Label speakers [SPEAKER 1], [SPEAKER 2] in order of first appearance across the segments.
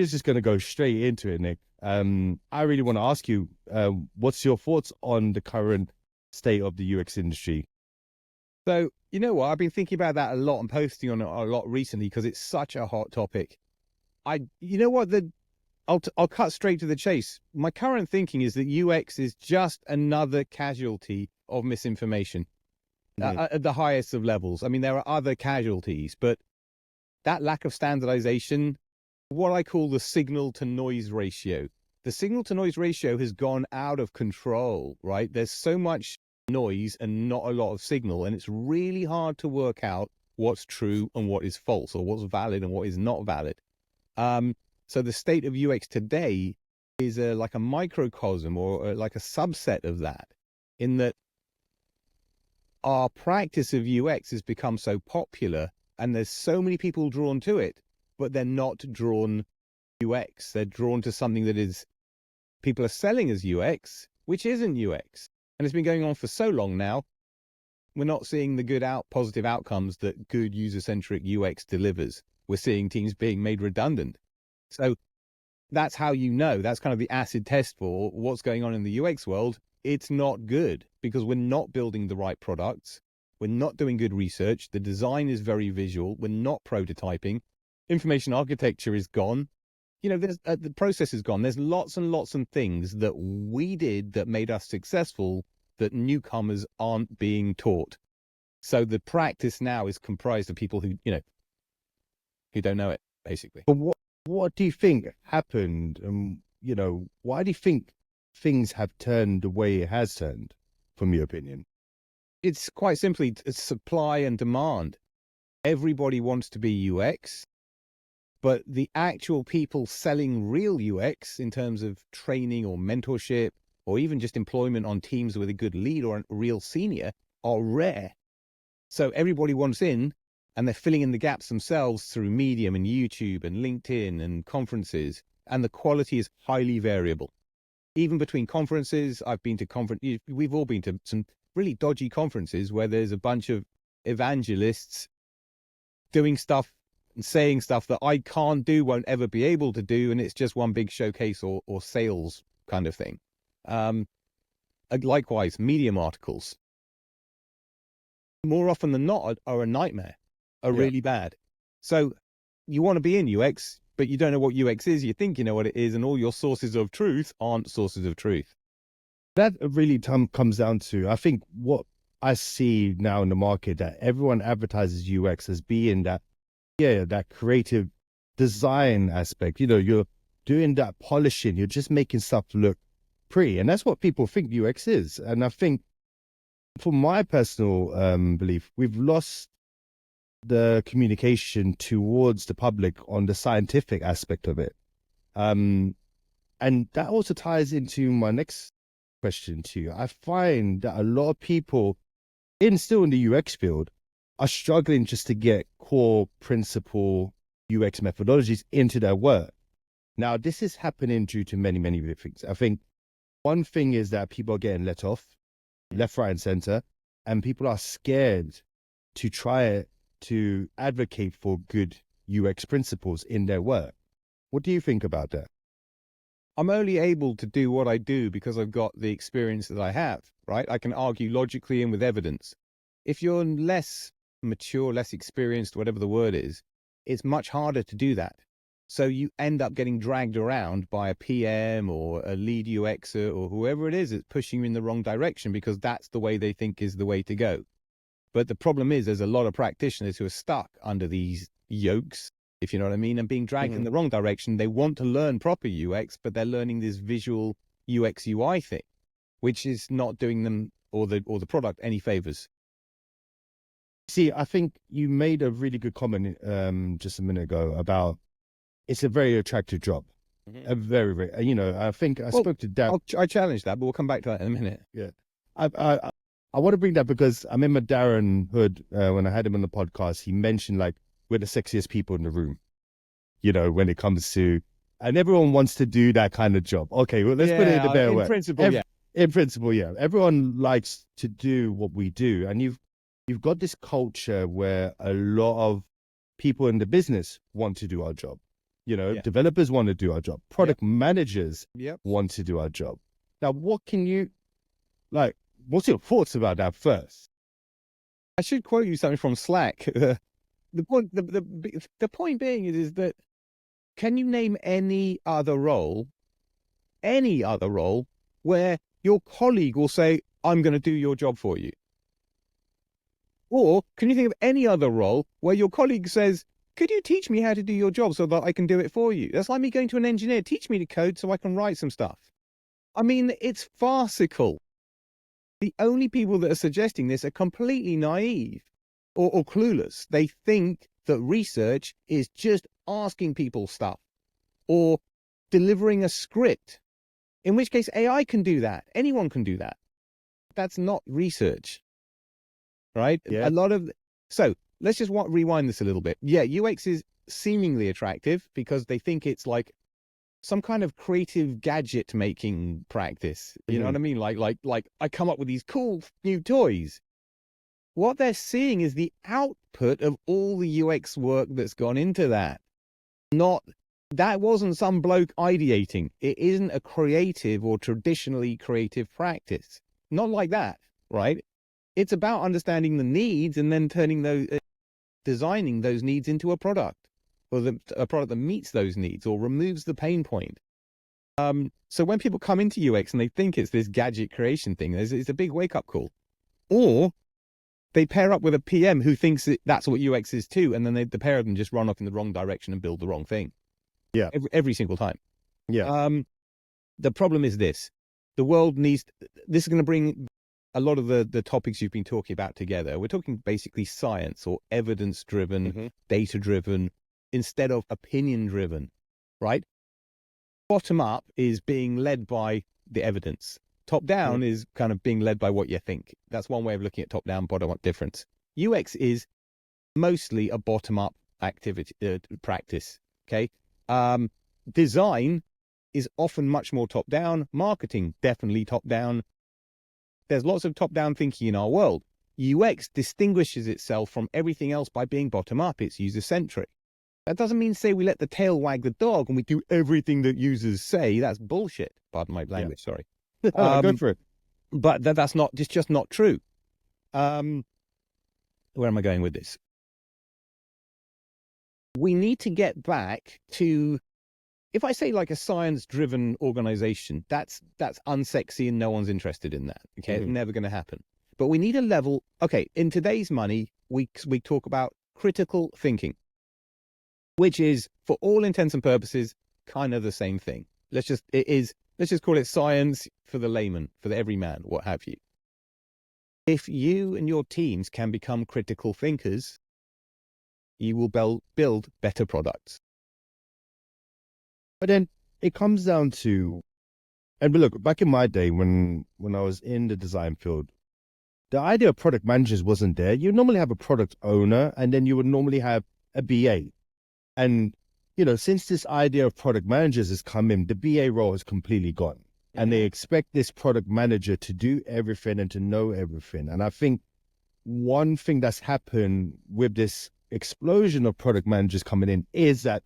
[SPEAKER 1] we're just going to go straight into it, Nick. I really want to ask you, what's your thoughts on the current state of the UX industry?
[SPEAKER 2] So, you know what? I've been thinking about that a lot and posting on it a lot recently because it's such a hot topic. You know what? I'll cut straight to the chase. My current thinking is that UX is just another casualty of misinformation at the highest of levels. I mean, there are other casualties, but that lack of standardization, what I call the signal to noise ratio. The signal to noise ratio has gone out of control, right? There's so much noise and not a lot of signal, and it's really hard to work out what's true and what is false, or what's valid and what is not valid. So the state of UX today is like a microcosm or like a subset of that, in that our practice of UX has become so popular and there's so many people drawn to it, but they're not drawn to UX. They're drawn to something that is people are selling as UX, which isn't UX. And it's been going on for so long now, we're not seeing the good positive outcomes that good user-centric UX delivers. We're seeing teams being made redundant. So that's how you know, that's kind of the acid test for what's going on in the UX world. It's not good because we're not building the right products. We're not doing good research. The design is very visual. We're not prototyping. Information architecture is gone. You know, the process is gone. There's lots and lots of things that we did that made us successful that newcomers aren't being taught. So the practice now is comprised of people who, who don't know it, basically.
[SPEAKER 1] But what do you think happened? Why do you think things have turned the way it has turned, from your opinion?
[SPEAKER 2] It's quite simply supply and demand. Everybody wants to be UX, but the actual people selling real UX in terms of training or mentorship, or even just employment on teams with a good lead or a real senior, are rare. So everybody wants in, and they're filling in the gaps themselves through Medium and YouTube and LinkedIn and conferences, and the quality is highly variable. Even between conferences, I've been to we've all been to some really dodgy conferences where there's a bunch of evangelists doing stuff and saying stuff that I can't do, won't ever be able to do, and it's just one big showcase or sales kind of thing. Likewise, Medium articles, more often than not, are a nightmare. Are really bad. So you want to be in UX, but you don't know what UX is. You think you know what it is, and all your sources of truth aren't sources of truth.
[SPEAKER 1] That really comes down to, I think, what I see now in the market, that everyone advertises UX as being that creative design aspect. You're doing that polishing. You're just making stuff look pretty, and that's what people think UX is. And I think, for my personal belief, we've lost the communication towards the public on the scientific aspect of it. And that also ties into my next question to you. I find that a lot of people still in the UX field are struggling just to get core principle UX methodologies into their work. Now, this is happening due to many, many things. I think one thing is that people are getting let off left, right, and center, and people are scared to try it, to advocate for good UX principles in their work. What do you think about that?
[SPEAKER 2] I'm only able to do what I do because I've got the experience that I have, right? I can argue logically and with evidence. If you're less mature, less experienced, whatever the word is, it's much harder to do that. So you end up getting dragged around by a PM or a lead UXer or whoever it is that's pushing you in the wrong direction because that's the way they think is the way to go. But the problem is there's a lot of practitioners who are stuck under these yokes, if you know what I mean, and being dragged in the wrong direction. They want to learn proper UX, but they're learning this visual UX/UI thing, which is not doing them or the product any favors.
[SPEAKER 1] See, I think you made a really good comment just a minute ago about it's a very attractive job. A very, very, I think I spoke to Dan.
[SPEAKER 2] I challenge that, but we'll come back to that in a minute.
[SPEAKER 1] Yeah. I want to bring that because I remember Darren Hood, when I had him on the podcast, he mentioned like, we're the sexiest people in the room, when it comes to, and everyone wants to do that kind of job. Okay, well, let's put it in a better way. In principle, yeah. Everyone likes to do what we do. And you've got this culture where a lot of people in the business want to do our job. You know, developers want to do our job. Product managers
[SPEAKER 2] Yep.
[SPEAKER 1] want to do our job. Now, what can you, like, what's your thoughts about that first?
[SPEAKER 2] I should quote you something from Slack. The point being is that, can you name any other role where your colleague will say, I'm going to do your job for you? Or can you think of any other role where your colleague says, could you teach me how to do your job so that I can do it for you? That's like me going to an engineer, teach me to code so I can write some stuff. I mean, it's farcical. The only people that are suggesting this are completely naive or clueless. They think that research is just asking people stuff or delivering a script, in which case AI can do that. Anyone can do that. That's not research, right?
[SPEAKER 1] Yeah.
[SPEAKER 2] So let's just rewind this a little bit. Yeah, UX is seemingly attractive because they think it's like some kind of creative gadget making practice. You know what I mean? Like I come up with these cool new toys. What they're seeing is the output of all the UX work that's gone into that. That wasn't some bloke ideating. It isn't a creative or traditionally creative practice. Not like that, right? It's about understanding the needs and then designing those needs into a product, or a product that meets those needs or removes the pain point. So when people come into UX and they think it's this gadget creation thing, it's a big wake-up call. Or they pair up with a PM who thinks that's what UX is too, and then the pair of them just run off in the wrong direction and build the wrong thing.
[SPEAKER 1] Yeah.
[SPEAKER 2] Every single time.
[SPEAKER 1] Yeah.
[SPEAKER 2] The problem is this. The world needs... This is going to bring a lot of the topics you've been talking about together. We're talking basically science or evidence-driven, data-driven, instead of opinion-driven, right? Bottom-up is being led by the evidence. Top-down is kind of being led by what you think. That's one way of looking at top-down, bottom-up difference. UX is mostly a bottom-up activity practice, okay? Design is often much more top-down. Marketing, definitely top-down. There's lots of top-down thinking in our world. UX distinguishes itself from everything else by being bottom-up. It's user-centric. That doesn't mean say we let the tail wag the dog and we do everything that users say. That's bullshit. Pardon my language, sorry.
[SPEAKER 1] Go for it.
[SPEAKER 2] But that's not, it's just not true. Where am I going with this? We need to get back to, if I say like a science-driven organization, that's unsexy and no one's interested in that. Okay, it's never going to happen. But we need a level. Okay, in today's money, we talk about critical thinking, which is, for all intents and purposes, kind of the same thing. Let's just call it science for the layman, for the everyman, what have you. If you and your teams can become critical thinkers, you will build better products.
[SPEAKER 1] But then it comes down to, and look, back in my day when I was in the design field, the idea of product managers wasn't there. You normally have a product owner, and then you would normally have a BA. And, you know, since this idea of product managers has come in, the BA role is completely gone. And they expect this product manager to do everything and to know everything. And I think one thing that's happened with this explosion of product managers coming in is that,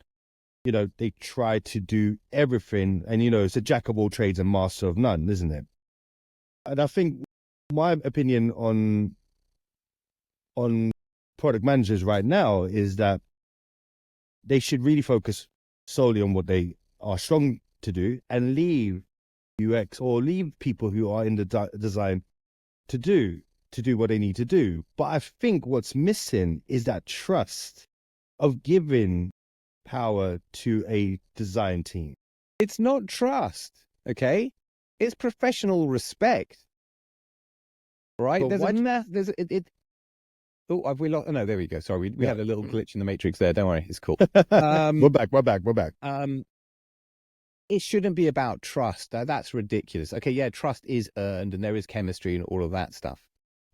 [SPEAKER 1] you know, they try to do everything. And, you know, it's a jack of all trades and master of none, isn't it? And I think my opinion on product managers right now is that they should really focus solely on what they are strong to do and leave UX or leave people who are in the design to do what they need to do. But I think what's missing is that trust of giving power to a design team.
[SPEAKER 2] It's not trust, okay? It's professional respect, right?
[SPEAKER 1] But
[SPEAKER 2] Oh, have we lost? Oh, no, there we go. Sorry, we had a little glitch in the matrix there. Don't worry, it's cool.
[SPEAKER 1] We're back.
[SPEAKER 2] It shouldn't be about trust. That's ridiculous. Okay, yeah, trust is earned and there is chemistry and all of that stuff.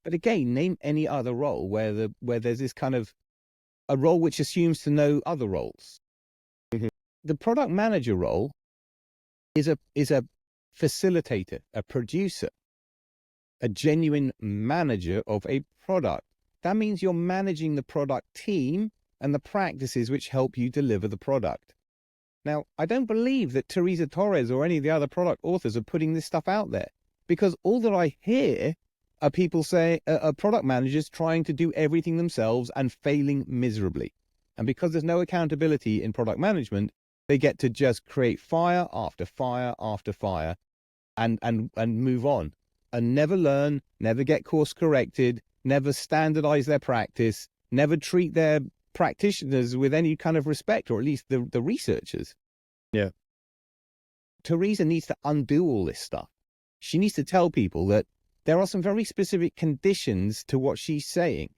[SPEAKER 2] But again, name any other role where there's this kind of a role which assumes to know other roles. The product manager role is a facilitator, a producer, a genuine manager of a product. That means you're managing the product team and the practices which help you deliver the product. Now, I don't believe that Teresa Torres or any of the other product authors are putting this stuff out there, because all that I hear are people say, are product managers trying to do everything themselves and failing miserably. And because there's no accountability in product management, they get to just create fire after fire after fire and move on and never learn, never get course corrected, never standardize their practice, never treat their practitioners with any kind of respect, or at least the researchers.
[SPEAKER 1] Yeah.
[SPEAKER 2] Teresa needs to undo all this stuff. She needs to tell people that there are some very specific conditions to what she's saying.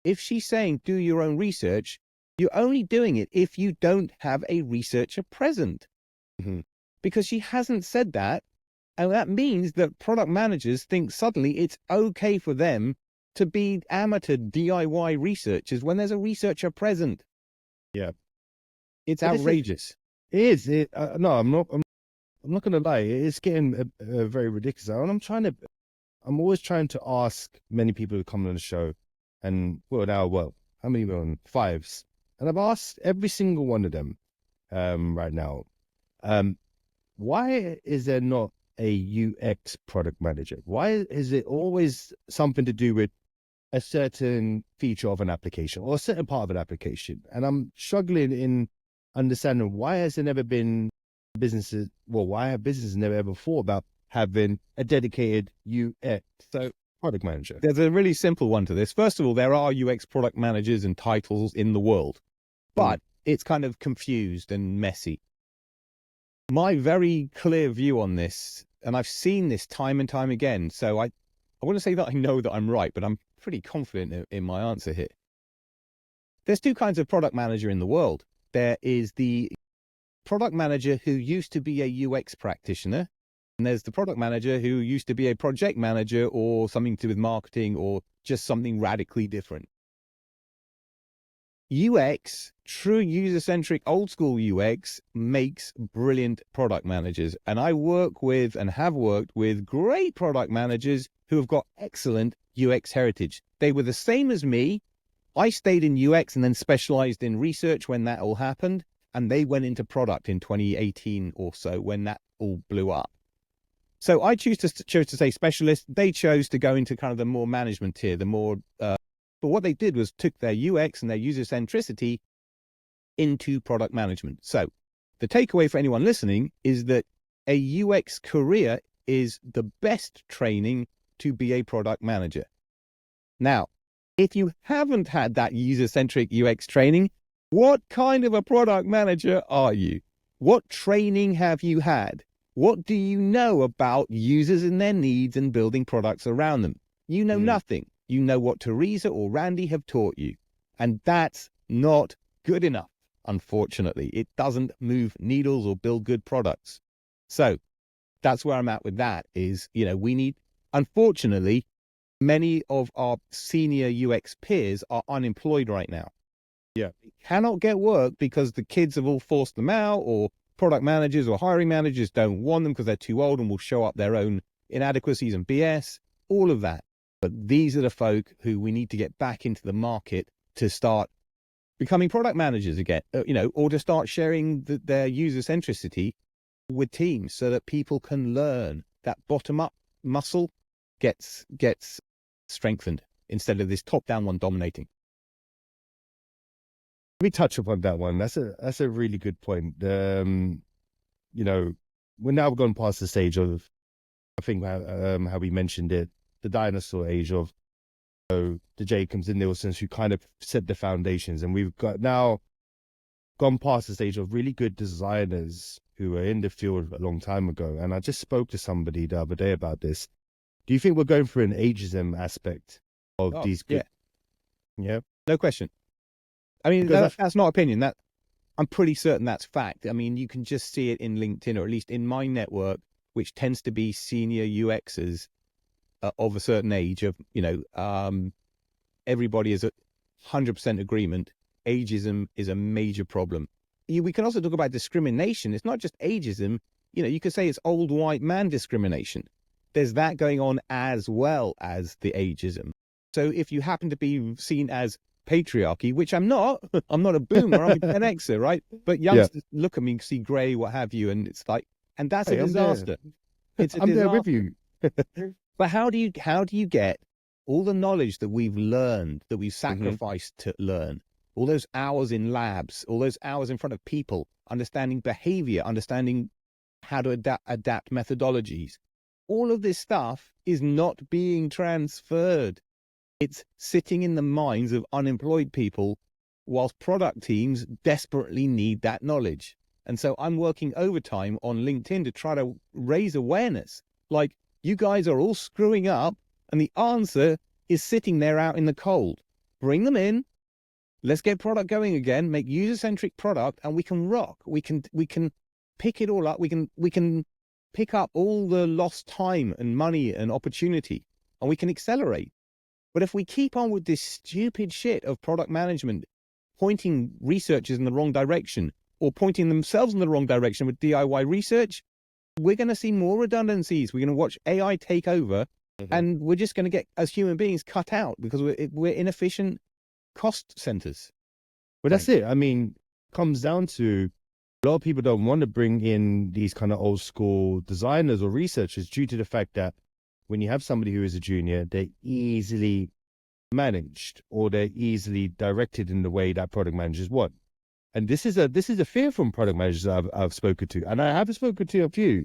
[SPEAKER 2] If she's saying do your own research, you're only doing it if you don't have a researcher present.
[SPEAKER 1] Mm-hmm.
[SPEAKER 2] Because she hasn't said that. And that means that product managers think suddenly it's okay for them to be amateur DIY researchers when there's a researcher present.
[SPEAKER 1] Yeah.
[SPEAKER 2] It's outrageous.
[SPEAKER 1] It is. No, I'm not going to lie. It's getting very ridiculous. And I'm always trying to ask many people who come on the show, and how many we're on? 5s. And I've asked every single one of them right now, why is there not a UX product manager? Why is it always something to do with a certain feature of an application or a certain part of an application? And I'm struggling in understanding why has there never been why have businesses never ever thought about having a dedicated UX product manager?
[SPEAKER 2] There's a really simple one to this. First of all, there are UX product managers and titles in the world, but it's kind of confused and messy. My very clear view on this, and I've seen this time and time again, so I want to say that I know that I'm right, but I'm pretty confident in my answer here. There's two kinds of product manager in the world. There is the product manager who used to be a UX practitioner, and there's the product manager who used to be a project manager or something to do with marketing or just something radically different. UX, true user-centric old school UX, makes brilliant product managers. And I work with and have worked with great product managers who have got excellent UX heritage. They were the same as me. I stayed in UX and then specialized in research when that all happened. And they went into product in 2018 or so when that all blew up. So I chose to say specialist. They chose to go into kind of the more management tier, the more... But what they did was took their UX and their user centricity into product management. So the takeaway for anyone listening is that a UX career is the best training to be a product manager. Now, if you haven't had that user-centric UX training, what kind of a product manager are you? What training have you had? What do you know about users and their needs and building products around them? You know nothing. You know what Teresa or Randy have taught you. And that's not good enough, unfortunately. It doesn't move needles or build good products. So that's where I'm at with that is, we need, unfortunately, many of our senior UX peers are unemployed right now.
[SPEAKER 1] Yeah.
[SPEAKER 2] They cannot get work because the kids have all forced them out, or product managers or hiring managers don't want them because they're too old and will show up their own inadequacies and BS, all of that. But these are the folk who we need to get back into the market to start becoming product managers again, or to start sharing their user centricity with teams so that people can learn. That bottom up muscle gets strengthened instead of this top down one dominating.
[SPEAKER 1] Let me touch upon that one. That's a really good point. We're now gone past the stage of, I think how we mentioned it, the dinosaur age of the Jacobs and Nielsen's who kind of set the foundations, and we've got now gone past the stage of really good designers who were in the field a long time ago. And I just spoke to somebody the other day about this. Do you think we're going through an ageism aspect of these good? Yeah,
[SPEAKER 2] no question. I mean, that's not opinion. That I'm pretty certain that's fact. I mean, you can just see it in LinkedIn, or at least in my network, which tends to be senior UXers of a certain age. Of everybody is at 100% agreement. Ageism is a major problem. We can also talk about discrimination. It's not just ageism. You could say it's old white man discrimination. There's that going on as well as the ageism. So if you happen to be seen as patriarchy, which I'm not. I'm not a boomer. I'm a Gen Xer, right? But youngsters look at me, see grey, what have you, and it's like, and that's a disaster. It's a
[SPEAKER 1] I'm
[SPEAKER 2] disaster.
[SPEAKER 1] there with you.
[SPEAKER 2] But how do you get all the knowledge that we've learned, that we've sacrificed to learn, all those hours in labs, all those hours in front of people, understanding behavior, understanding how to adapt methodologies? All of this stuff is not being transferred. It's sitting in the minds of unemployed people, whilst product teams desperately need that knowledge. And so I'm working overtime on LinkedIn to try to raise awareness. Like, you guys are all screwing up, and the answer is sitting there out in the cold. Bring them in. Let's get product going again, make user-centric product, and we can rock. We can pick it all up. We can pick up all the lost time and money and opportunity, and we can accelerate. But if we keep on with this stupid shit of product management, pointing researchers in the wrong direction or pointing themselves in the wrong direction with DIY research, we're going to see more redundancies. We're going to watch AI take over, and we're just going to get, as human beings, cut out because we're inefficient cost centers.
[SPEAKER 1] Well, that's it. I mean, it comes down to a lot of people don't want to bring in these kind of old school designers or researchers due to the fact that when you have somebody who is a junior, they're easily managed or they're easily directed in the way that product managers want. And this is a fear from product managers I've spoken to, and I have spoken to a few.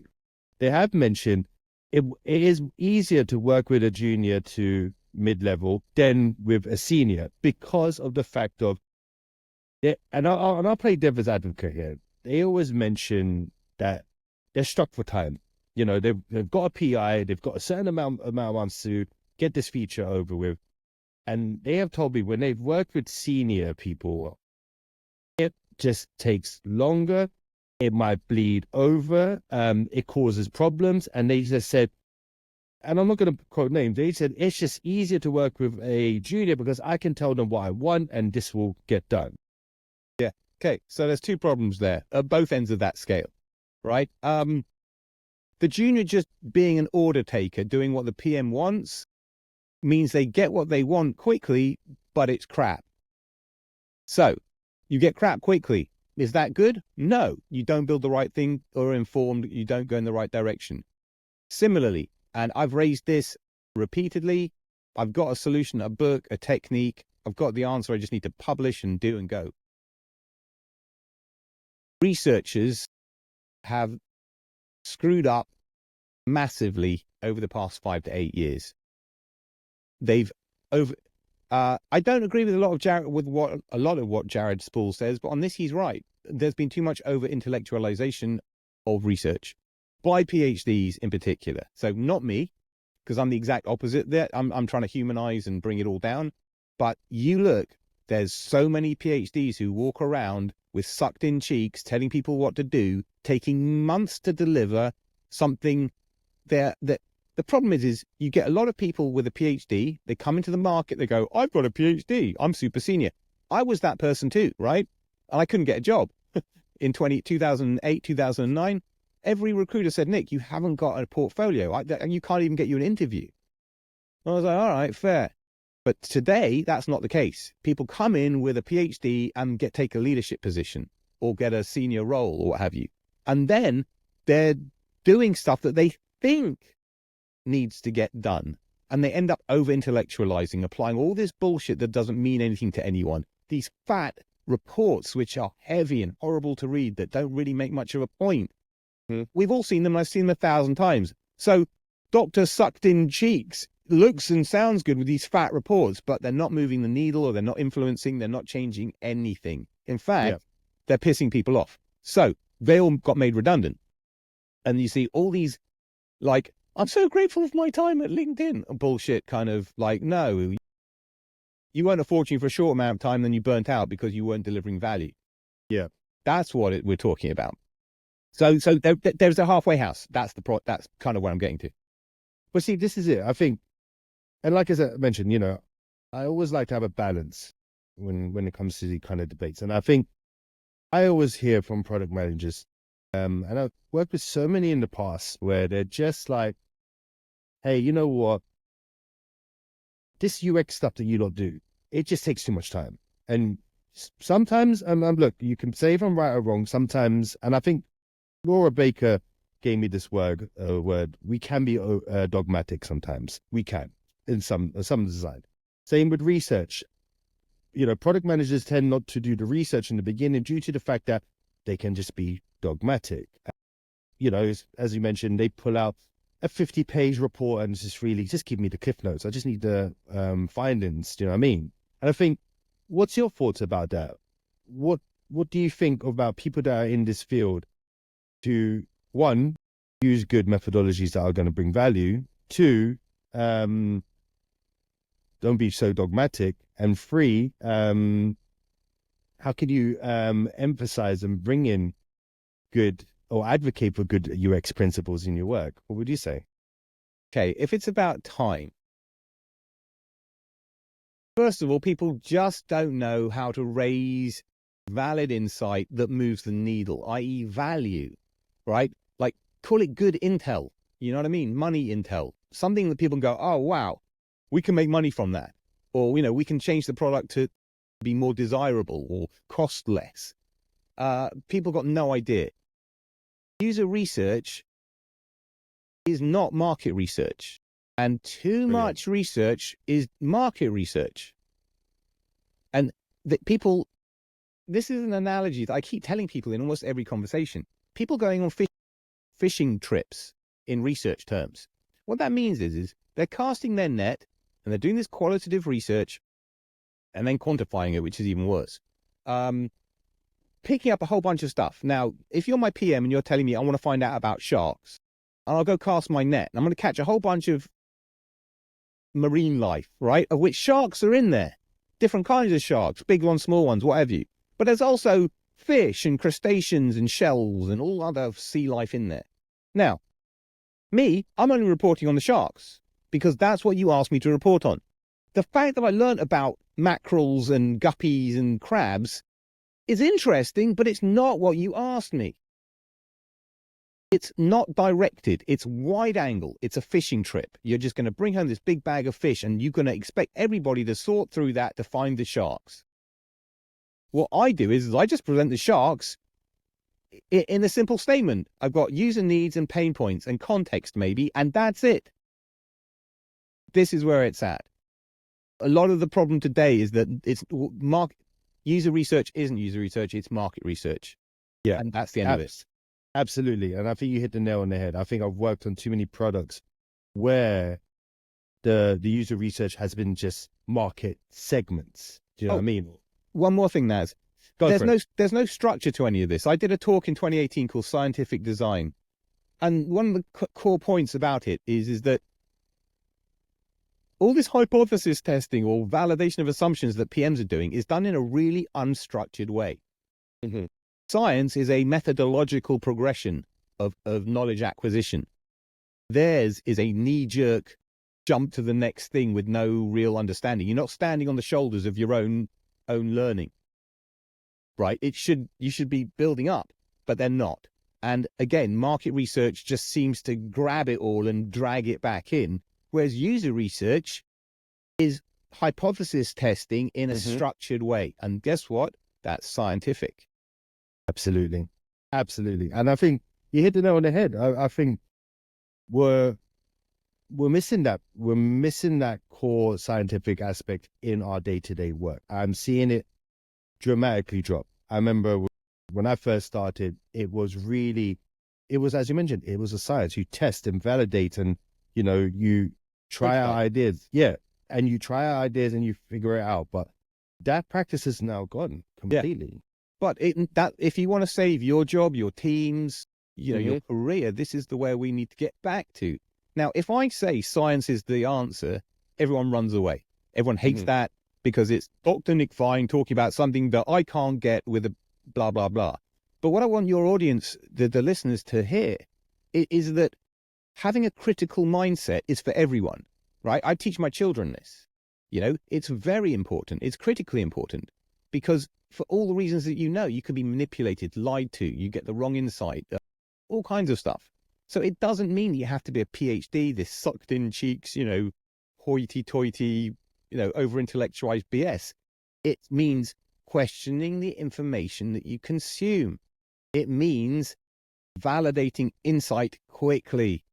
[SPEAKER 1] They have mentioned it is easier to work with a junior to mid-level than with a senior because of the fact of it. And I'll play devil's advocate here. They always mention that they're stuck for time. You know, they've got a PI, they've got a certain amount of months to get this feature over with. And they have told me when they've worked with senior people, it just takes longer. It might bleed over. It causes problems. And they just said, and I'm not going to quote names, they said, it's just easier to work with a junior because I can tell them what I want and this will get done.
[SPEAKER 2] Yeah. Okay. So there's two problems there at both ends of that scale, right? The junior just being an order taker, doing what the PM wants, means they get what they want quickly, but it's crap. So you get crap quickly. Is that good? No, you don't build the right thing or informed, you don't go in the right direction. Similarly, and I've raised this repeatedly, I've got a solution, a book, a technique, I've got the answer, I just need to publish and do and go. Researchers have screwed up massively over the past 5 to 8 years. They've I don't agree with a lot of what Jared Spool says, but on this he's right. There's been too much over intellectualization of research by PhDs in particular. So not me, because I'm the exact opposite there. I'm trying to humanize and bring it all down. But you look, there's so many PhDs who walk around with sucked in cheeks, telling people what to do, taking months to deliver something there that the problem is you get a lot of people with a PhD, they come into the market, they go, I've got a PhD, I'm super senior. I was that person too, right? And I couldn't get a job. In 2008, 2009, every recruiter said, Nick, you haven't got a portfolio, and you can't even get you an interview. I was like, all right, fair. But today, that's not the case. People come in with a PhD and take a leadership position or get a senior role or what have you. And then they're doing stuff that they think needs to get done. And they end up over-intellectualizing, applying all this bullshit that doesn't mean anything to anyone. These fat reports, which are heavy and horrible to read, that don't really make much of a point. We've all seen them, and I've seen them 1,000 times. So Dr. Sucked in Cheeks looks and sounds good with these fat reports, but they're not moving the needle, or they're not influencing, they're not changing anything. In fact, they're pissing people off. So they all got made redundant. And you see all these, like, I'm so grateful for my time at LinkedIn. Bullshit, kind of like, no, you earned a fortune for a short amount of time, then you burnt out because you weren't delivering value.
[SPEAKER 1] Yeah.
[SPEAKER 2] That's what we're talking about. So there's a halfway house. That's kind of where I'm getting to.
[SPEAKER 1] But see, this is it. I think, and like as I mentioned, you know, I always like to have a balance when it comes to the kind of debates. And I think I always hear from product managers, and I've worked with so many in the past where they're just like, hey, you know what? This UX stuff that you lot do, it just takes too much time. And sometimes, look, you can say if I'm right or wrong. Sometimes, and I think Laura Baker gave me this word. We can be dogmatic sometimes. We can in some design. Same with research. Product managers tend not to do the research in the beginning due to the fact that they can just be dogmatic. As you mentioned, they pull out a 50-page report and just give me the cliff notes. I just need the findings. Do you know what I mean? And I think, what's your thoughts about that? What do you think about people that are in this field to, one, use good methodologies that are going to bring value, two, don't be so dogmatic, and three, how can you emphasize and bring in good or advocate for good UX principles in your work? What would you say?
[SPEAKER 2] Okay, if it's about time, first of all, people just don't know how to raise valid insight that moves the needle, i.e. value, right? Like, call it good intel, you know what I mean? Money intel, something that people go, oh, wow, we can make money from that. Or, we can change the product to be more desirable or cost less. People got no idea. User research is not market research, and too much research is market research. And this is an analogy that I keep telling people in almost every conversation. People going on fishing trips in research terms. What that means is they're casting their net and they're doing this qualitative research and then quantifying it, which is even worse. Picking up a whole bunch of stuff. Now, if you're my PM and you're telling me I want to find out about sharks, and I'll go cast my net, and I'm going to catch a whole bunch of marine life, right, of which sharks are in there. Different kinds of sharks, big ones, small ones, whatever you. But there's also fish and crustaceans and shells and all other sea life in there. Now, I'm only reporting on the sharks because that's what you asked me to report on. The fact that I learned about mackerels and guppies and crabs is interesting, but it's not what you asked me. It's not directed. It's wide angle. It's a fishing trip. You're just going to bring home this big bag of fish and you're going to expect everybody to sort through that to find the sharks. What I do is I just present the sharks in a simple statement. I've got user needs and pain points and context maybe, and that's it. This is where it's at. A lot of the problem today is that user research isn't user research, it's market research.
[SPEAKER 1] Yeah.
[SPEAKER 2] And that's the end of it.
[SPEAKER 1] Absolutely. And I think you hit the nail on the head. I think I've worked on too many products where the user research has been just market segments. Do you know what I mean?
[SPEAKER 2] One more thing, Naz. There's no structure to any of this. I did a talk in 2018 called Scientific Design. And one of the core points about it is that all this hypothesis testing or validation of assumptions that PMs are doing is done in a really unstructured way. Mm-hmm. Science is a methodological progression of knowledge acquisition. Theirs is a knee-jerk jump to the next thing with no real understanding. You're not standing on the shoulders of your own learning, right? You should be building up, but they're not. And again, market research just seems to grab it all and drag it back in, whereas user research is hypothesis testing in a structured way. And guess what? That's scientific.
[SPEAKER 1] Absolutely. Absolutely. And I think you hit the nail on the head. I think we're missing that. We're missing that core scientific aspect in our day-to-day work. I'm seeing it dramatically drop. I remember when I first started, it was, as you mentioned, it was a science. You test and validate and, you try out ideas. Yeah. And you try out ideas and you figure it out. But that practice is now gone completely. Yeah.
[SPEAKER 2] But if you want to save your job, your teams, your career, this is the way we need to get back to. Now, if I say science is the answer, everyone runs away. Everyone hates that because it's Dr. Nick Vine talking about something that I can't get with a blah, blah, blah. But what I want your audience, the listeners, to hear is that having a critical mindset is for everyone, right? I teach my children this. It's very important. It's critically important because for all the reasons that you can be manipulated, lied to, you get the wrong insight, all kinds of stuff. So it doesn't mean you have to be a PhD, this sucked in cheeks, hoity-toity, over intellectualized BS. It means questioning the information that you consume. It means validating insight quickly,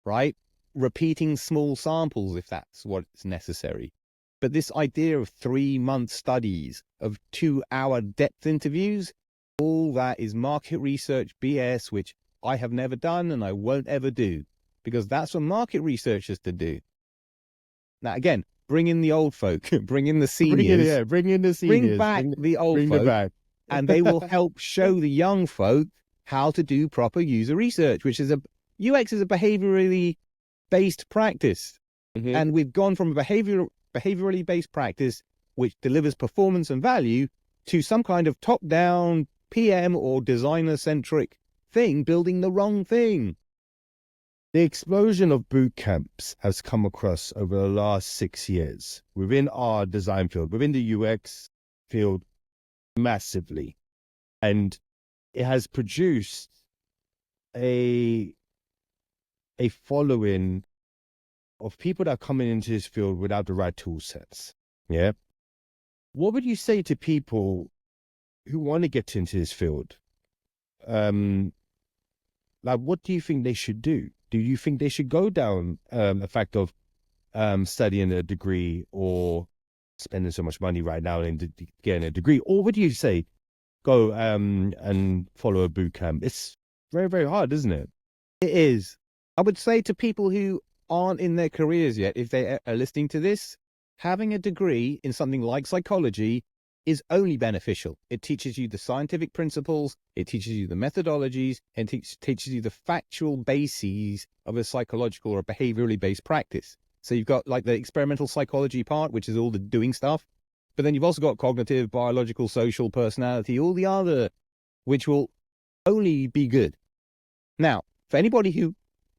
[SPEAKER 2] right? Repeating small samples if that's what's necessary. But this idea of 3-month studies, of 2-hour depth interviews, all that is market research BS, which I have never done and I won't ever do, because that's for market researchers to do. Now, again, bring in the old folk, bring in the seniors.
[SPEAKER 1] Bring in the seniors.
[SPEAKER 2] Bring back the old folk, and they will help show the young folk how to do proper user research, which is UX is a behaviorally based practice.
[SPEAKER 1] Mm-hmm.
[SPEAKER 2] And we've gone from a behaviorally based practice, which delivers performance and value, to some kind of top-down PM or designer-centric thing, building the wrong thing.
[SPEAKER 1] The explosion of boot camps has come across over the last 6 years within our design field, within the UX field, massively. And it has produced a following of people that are coming into this field without the right tool sets. Yeah. What would you say to people who want to get into this field? What do you think they should do? Do you think they should go down the fact of studying a degree or spending so much money right now in getting a degree? Or would you say go and follow a boot camp? It's very, very hard, isn't it?
[SPEAKER 2] It is. I would say to people who aren't in their careers yet, if they are listening to this, having a degree in something like psychology is only beneficial. It teaches you the scientific principles, it teaches you the methodologies, and teaches you the factual bases of a psychological or a behaviorally based practice. So you've got like the experimental psychology part, which is all the doing stuff. But then you've also got cognitive, biological, social, personality, all the other, which will only be good. Now, for anybody who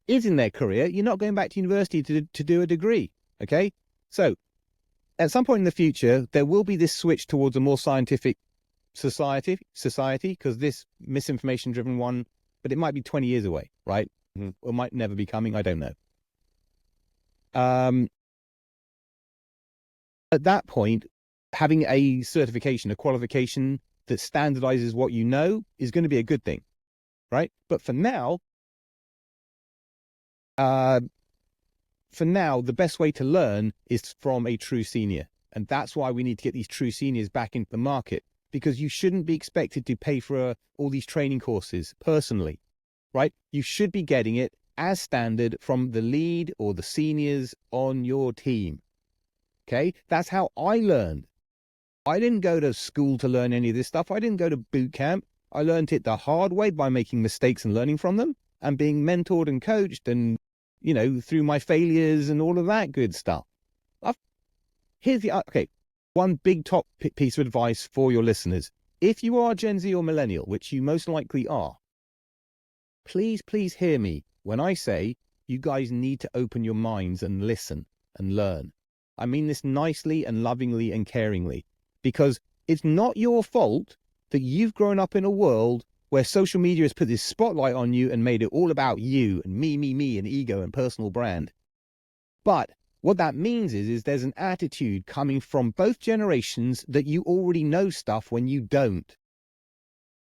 [SPEAKER 2] is in their career, you're not going back to university to do a degree, okay? So at some point in the future, there will be this switch towards a more scientific society, because this misinformation-driven one, but it might be 20 years away, right? Mm-hmm. Or might never be coming, I don't know. At that point, having a certification, a qualification that standardizes what you know is going to be a good thing, right? But for now, the best way to learn is from a true senior. And that's why we need to get these true seniors back into the market, because you shouldn't be expected to pay for all these training courses personally, right? You should be getting it as standard from the lead or the seniors on your team. Okay? That's how I learned. I didn't go to school to learn any of this stuff. I didn't go to boot camp. I learned it the hard way by making mistakes and learning from them and being mentored and coached and, through my failures and all of that good stuff. One big top piece of advice for your listeners. If you are Gen Z or millennial, which you most likely are, please hear me when I say you guys need to open your minds and listen and learn. I mean this nicely and lovingly and caringly, because it's not your fault that you've grown up in a world where social media has put this spotlight on you and made it all about you and me, and ego and personal brand. But what that means is there's an attitude coming from both generations that you already know stuff when you don't.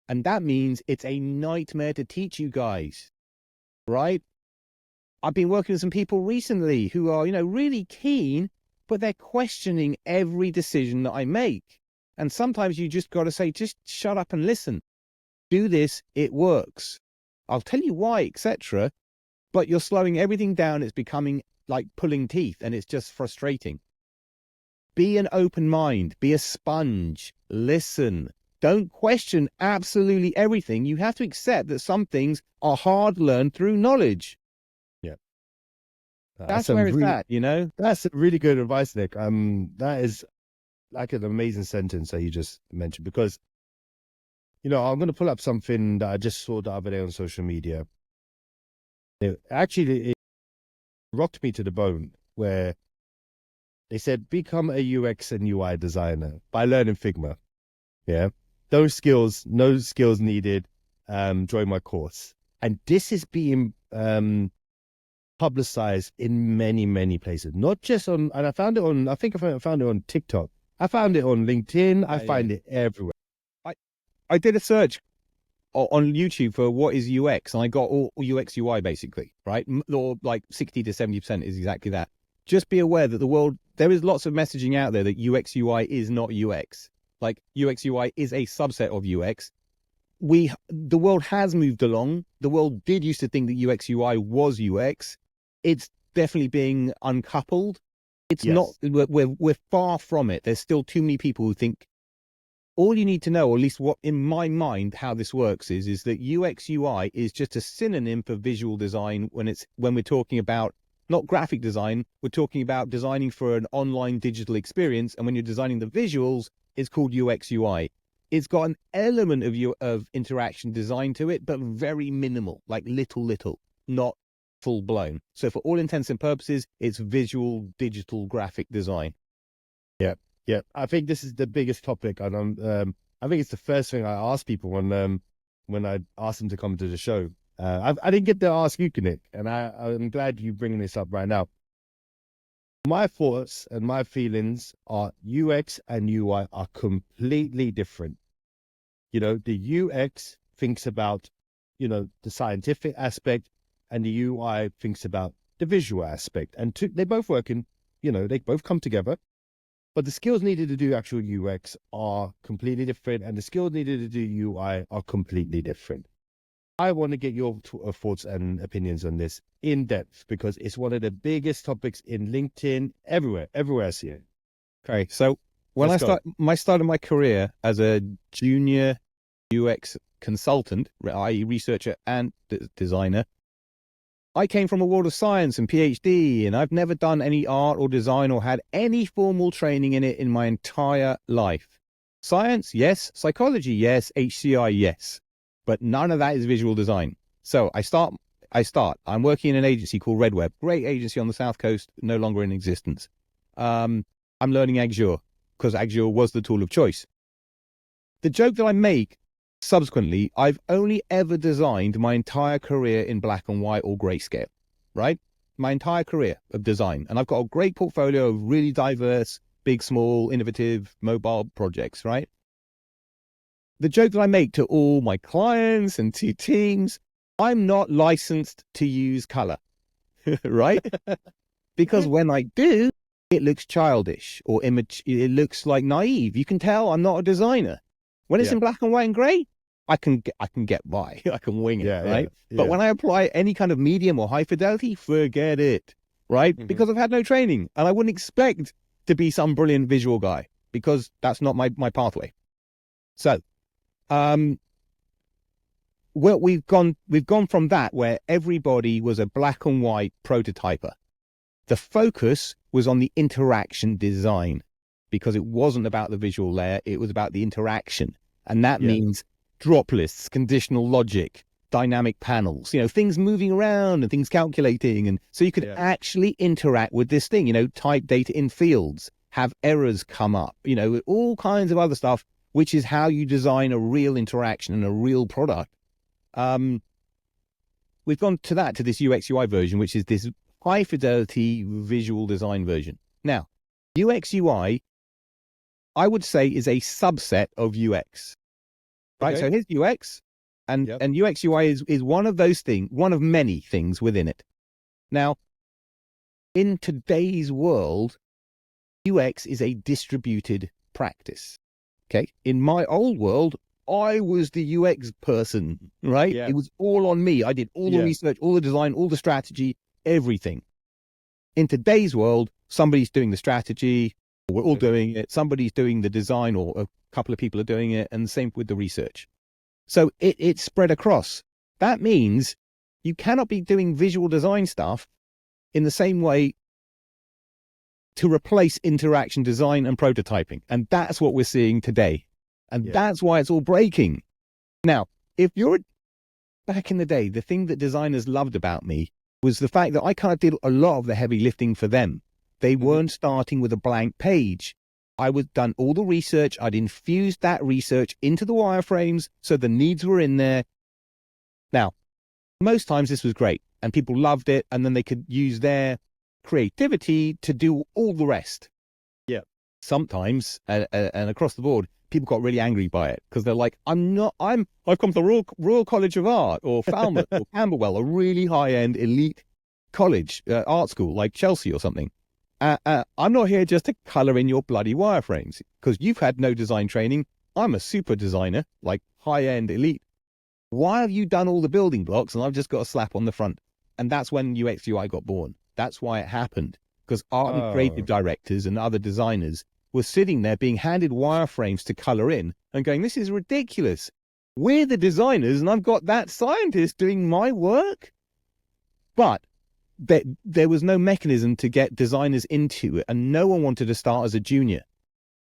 [SPEAKER 2] And that means it's a nightmare to teach you guys, right? I've been working with some people recently who are, really keen, but they're questioning every decision that I make. And sometimes you just got to say, just shut up and listen. Do this, it works. I'll tell you why, etc. But you're slowing everything down. It's becoming like pulling teeth, and it's just frustrating. Be an open mind. Be a sponge. Listen. Don't question absolutely everything. You have to accept that some things are hard learned through knowledge.
[SPEAKER 1] Yeah.
[SPEAKER 2] That's where it's at,
[SPEAKER 1] That's really good advice, Nick. That is like an amazing sentence that you just mentioned, because, I'm going to pull up something that I just saw the other day on social media. It rocked me to the bone, where they said, become a UX and UI designer by learning Figma. Yeah. No skills needed. Join my course. And this is being publicized in many, many places, not just on, and I found it on, I think I found it on TikTok. I found it on LinkedIn. I find it everywhere.
[SPEAKER 2] I did a search on YouTube for what is UX, and I got all UXUI basically, right? Or like 60 to 70% is exactly that. Just be aware that there is lots of messaging out there that UXUI is not UX. Like UXUI is a subset of UX. The world has moved along. The world did used to think that UXUI was UX. It's definitely being uncoupled. It's not, we're far from it. There's still too many people who think all you need to know, or at least what in my mind, how this works is that UX UI is just a synonym for visual design when we're talking about not graphic design, we're talking about designing for an online digital experience. And when you're designing the visuals, it's called UX UI. It's got an element of interaction design to it, but very minimal, like little, not full blown. So for all intents and purposes, it's visual digital graphic design.
[SPEAKER 1] Yeah, I think this is the biggest topic, and I think it's the first thing I ask people when I ask them to come to the show. I didn't get to ask you, Nick, and I'm glad you're bringing this up right now. My thoughts and my feelings are UX and UI are completely different. The UX thinks about, the scientific aspect, and the UI thinks about the visual aspect, and they both work in, they both come together. But the skills needed to do actual UX are completely different, and the skills needed to do UI are completely different. I want to get your thoughts and opinions on this in depth, because it's one of the biggest topics in LinkedIn, everywhere I see it.
[SPEAKER 2] Okay, so when I started my career as a junior UX consultant, i.e. researcher and designer, I came from a world of science and PhD, and I've never done any art or design or had any formal training in it in my entire life. Science, yes. Psychology, yes. HCI, yes. But none of that is visual design. So I start. I'm working in an agency called Redweb, great agency on the South Coast, no longer in existence. I'm learning Agile because Agile was the tool of choice. The joke that I make subsequently, I've only ever designed my entire career in black and white or grayscale, right? My entire career of design. And I've got a great portfolio of really diverse, big, small, innovative, mobile projects, right? The joke that I make to all my clients and to teams, I'm not licensed to use color, right? Because when I do, it looks childish or it looks like naive. You can tell I'm not a designer. When it's in black and white and gray, I can get by. I can wing it, right? Yeah. But when I apply any kind of medium or high fidelity, forget it, right? Mm-hmm. Because I've had no training, and I wouldn't expect to be some brilliant visual guy because that's not my pathway. So, well, we've gone from that where everybody was a black and white prototyper. The focus was on the interaction design because it wasn't about the visual layer; it was about the interaction. And that means drop lists, conditional logic, dynamic panels, things moving around and things calculating. And so you could actually interact with this thing, type data in fields, have errors come up, all kinds of other stuff, which is how you design a real interaction and a real product. We've gone to this UX UI version, which is this high fidelity visual design version. Now, UX UI, I would say, is a subset of UX, right? Okay. So here's UX, and UX UI is one of those things, one of many things within it. Now, in today's world, UX is a distributed practice. Okay. In my old world, I was the UX person, right? Yeah. It was all on me. I did all the research, all the design, all the strategy, everything. In today's world, somebody's doing the strategy. We're all doing it. Somebody's doing the design, or a couple of people are doing it, and same with the research. So it's spread across. That means you cannot be doing visual design stuff in the same way to replace interaction design and prototyping. And that's what we're seeing today. And that's why it's all breaking. Now, if you're back in the day, the thing that designers loved about me was the fact that I kind of did a lot of the heavy lifting for them. They weren't starting with a blank page. I had done all the research. I'd infused that research into the wireframes, so the needs were in there. Now, Most times this was great and people loved it, and then they could use their creativity to do all the rest.
[SPEAKER 1] Yeah.
[SPEAKER 2] Sometimes, and across the board, people got really angry by it because they're like, I've come to the Royal College of Art or Falmouth or Camberwell, a really high-end elite college, art school like Chelsea or something. I'm not here just to color in your bloody wireframes because you've had no design training. I'm a super designer, like high-end elite. Why have you done all the building blocks and I've just got a slap on the front? And that's when UXUI got born. That's why it happened, because art and creative directors and other designers were sitting there being handed wireframes to color in and going, this is ridiculous. We're the designers and I've got that scientist doing my work. But there was no mechanism to get designers into it, and no one wanted to start as a junior.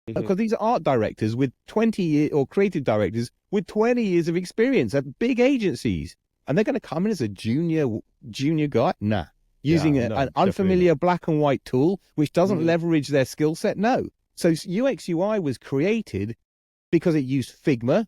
[SPEAKER 2] Because these are art directors with 20 years, or creative directors with 20 years of experience at big agencies. And they're going to come in as a junior guy? Nah. Using an unfamiliar black and white tool, which doesn't leverage their skill set? No. So UXUI was created because it used Figma.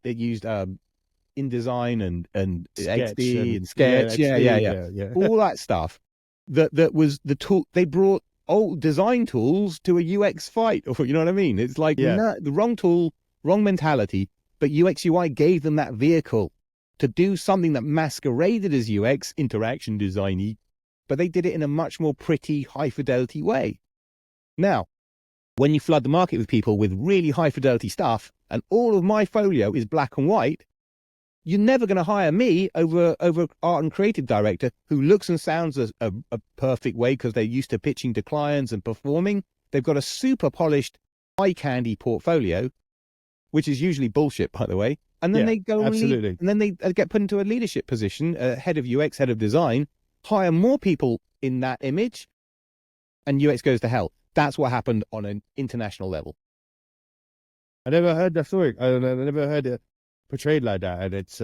[SPEAKER 2] It used InDesign and
[SPEAKER 1] Sketch
[SPEAKER 2] XD and Sketch. Yeah. All that stuff. That was the tool. They brought old design tools to a UX fight, or you know what I mean? It's like no, the wrong tool, wrong mentality, but UXUI gave them that vehicle to do something that masqueraded as UX, interaction designy, but they did it in a much more pretty, high fidelity way. Now, when you flood the market with people with really high fidelity stuff, and all of my folio is black and white, you're never going to hire me over art and creative director who looks and sounds a perfect way because they're used to pitching to clients and performing. They've got a super polished eye candy portfolio, which is usually bullshit, by the way. And then they go and then they get put into a leadership position, head of UX, head of design, hire more people in that image, and UX goes to hell. That's what happened on an international level.
[SPEAKER 1] I never heard that story. I never heard it portrayed like that. And it's,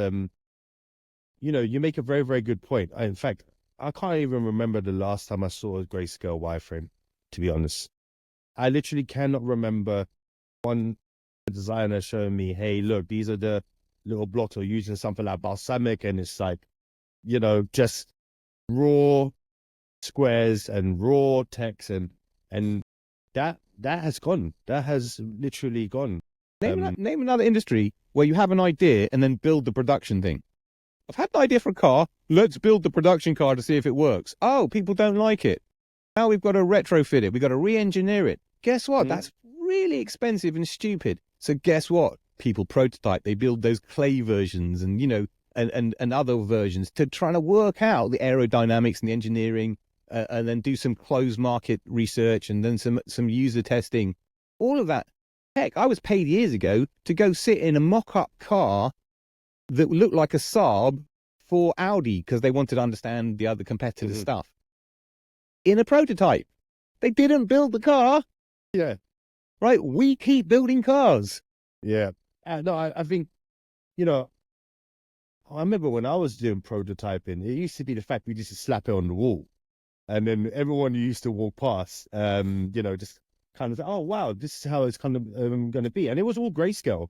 [SPEAKER 1] you make a very, very good point. In fact, I can't even remember the last time I saw a grayscale wireframe, to be honest. I literally cannot remember one designer showing me, hey, look, these are the little blocks, or using something like balsamic, and it's like, just raw squares and raw text, and that has gone. That has literally gone.
[SPEAKER 2] Name another industry where you have an idea and then build the production thing. I've had an idea for a car. Let's build the production car to see if it works. Oh, people don't like it. Now we've got to retrofit it. We've got to re-engineer it. Guess what? That's really expensive and stupid. So guess what? People prototype. They build those clay versions and, and other versions to try to work out the aerodynamics and the engineering, and then do some closed market research, and then some user testing. All of that. Heck, I was paid years ago to go sit in a mock-up car that looked like a Saab for Audi because they wanted to understand the other competitor stuff. In a prototype. They didn't build the car.
[SPEAKER 1] Yeah.
[SPEAKER 2] Right? We keep building cars.
[SPEAKER 1] Yeah. No, I think, I remember when I was doing prototyping, it used to be the fact we just slap it on the wall. And then everyone who used to walk past, just kind of, oh, wow, this is how it's kind of going to be. And it was all grayscale,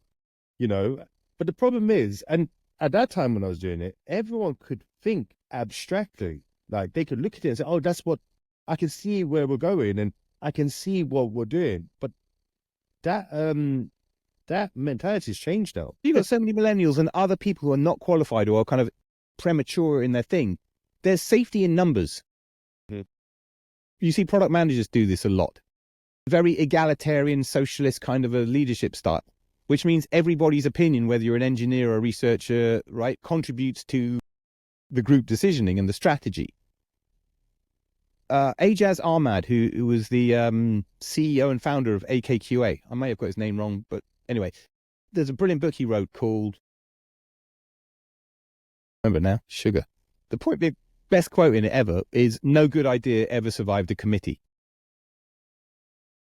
[SPEAKER 1] But the problem is, and at that time when I was doing it, everyone could think abstractly. Like they could look at it and say, oh, that's what, I can see where we're going and I can see what we're doing. But that mentality has changed now.
[SPEAKER 2] You've got so many millennials and other people who are not qualified or are kind of premature in their thing. There's safety in numbers. You see product managers do this a lot. Very egalitarian, socialist kind of a leadership style, which means everybody's opinion, whether you're an engineer or a researcher, right, contributes to the group decisioning and the strategy. Ajaz Ahmad, who was the CEO and founder of AKQA, I may have got his name wrong, but anyway, there's a brilliant book he wrote called, remember now, Sugar. The best quote in it ever is, no good idea ever survived a committee.